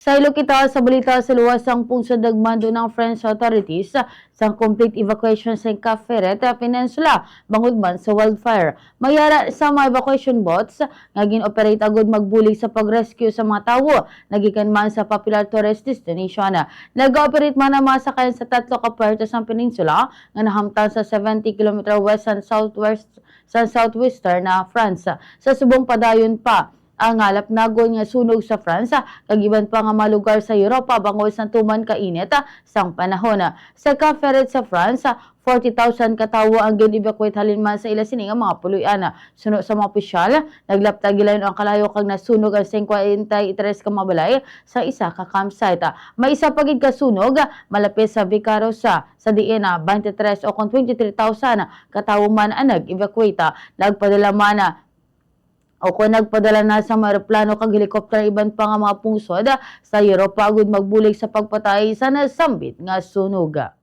Sa ilo kita sa balita sa luwas ang pungsod nagmando ng French authorities sa complete evacuation sa Caferet Peninsula bangod man sa wildfire. Mayara sa mga evacuation boats nga gin-operate agud magbulig sa pag-rescue sa mga tawo nagikan man sa popular tourist destination. Nag-operate man ang mga sakayan sa tatlo ka puerto sa peninsula nga nahamtang sa 70 km west and southwest sa southwestern na France. Sa subong padayon pa ang lapnagon nga sunog sa France kag iban pa nga mga lugar sa Europa bangod sa tuman kainit sang panahon. Sa Caferet sa France, 40,000 katawo ang gin-evacuate halin man sa ila sini nga mga puluyan. Suno sa mga opisyal, naglaptag gilayon ang kalayo kag nasunog ang 53 ka mabalay sa isa ka campsite. May isa pa gid ka sunog malapit sa Vicarosa sa diin 23 o 23,000 katawo man ang nag-evacuate. Nagpadala man o kung nagpadala na sa aeroplano kag helikopter iban pa nga mga pungsod sa Europa agud magbulig sa pagpatay sa nasambit nga sunog.